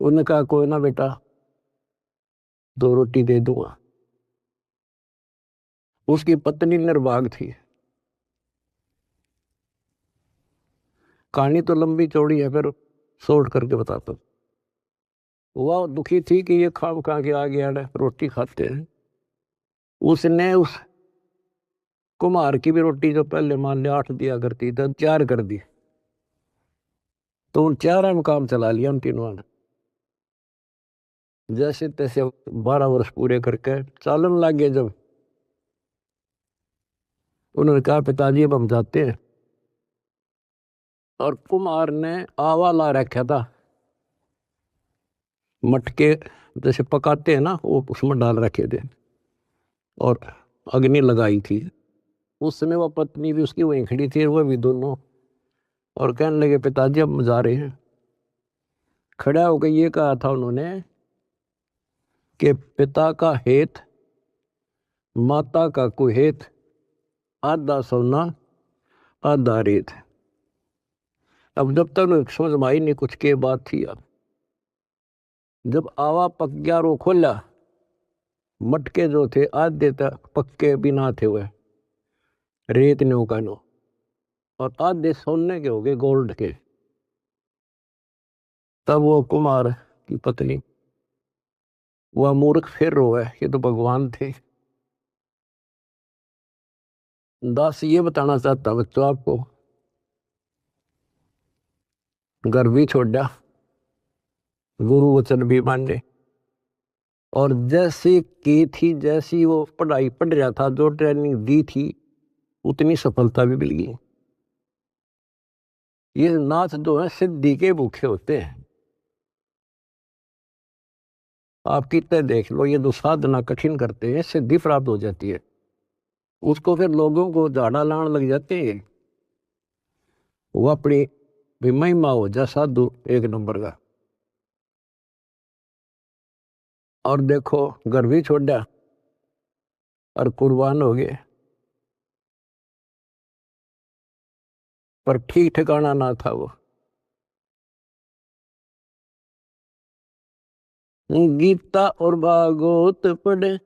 उन्होंने कहा कोई ना बेटा, 2 रोटी दे दूंगा। उसकी पत्नी निर्भाग थी। कहानी तो लंबी चौड़ी है, फिर शॉर्ट करके बताता हूँ। वह दुखी थी कि ये खाम खा के आ गया है, रोटी खाते हैं। उसने उस कुम्हार की भी रोटी जो पहले मान लिया 8 दिया करती थी, 4 कर दी। तो उन 4 में काम चला लिया उन तीनों ने। जैसे तैसे 12 वर्ष पूरे करके चालन लग गए। जब उन्होंने कहा पिताजी अब हम जाते हैं, और कुम्हार ने आवा ला रखा था, मटके जैसे पकाते हैं ना, वो उसमें डाल रखे थे और अग्नि लगाई थी। उस समय वह पत्नी भी उसकी वहीं खड़ी थी, वह भी दोनों, और कहने लगे पिताजी अब हम जा रहे हैं। खड़ा होकर ये कहा था उन्होंने कि पिता का हेत माता का कुहेत, आधा सोना आधा रेत। अब जब तक समझ में आई नहीं कुछ के बात थी। अब जब आवा पक गया रो खोला, मटके जो थे आधे तक पक्के बिना थे, वह रेत ने उकानो, और आधे सोने के हो गए, गोल्ड के। तब वो कुमार की पत्नी, वह मूर्ख फिर रोए, ये तो भगवान थे। दास ये बताना चाहता बच्चों आपको, घर भी छोड़ा, गुरु वचन भी माने, और जैसे की थी, जैसी वो पढ़ाई पढ़ रहा था, जो ट्रेनिंग दी थी, उतनी सफलता भी मिल गई। ये नाथ जो है सिद्धि के भूखे होते हैं। आप कितने देख लो, ये जो साधना कठिन करते हैं, सिद्धि प्राप्त हो जाती है, उसको फिर लोगों को झाड़ा लाने लग जाते हैं। वो अपनी भी महिमा हो जा साधु एक नंबर का। और देखो घर भी छोड़ा और कुर्बान हो गए, पर ठीक ठिकाना ना था वो। गीता और भागवत पढ़े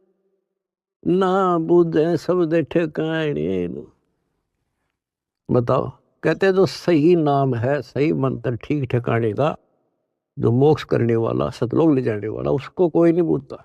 ना बुझे शब्द ठिकाने। बताओ, कहते जो सही नाम है, सही मंत्र ठीक ठिकाने का, जो मोक्ष करने वाला, सतलोक ले जाने वाला, उसको कोई नहीं पूछता।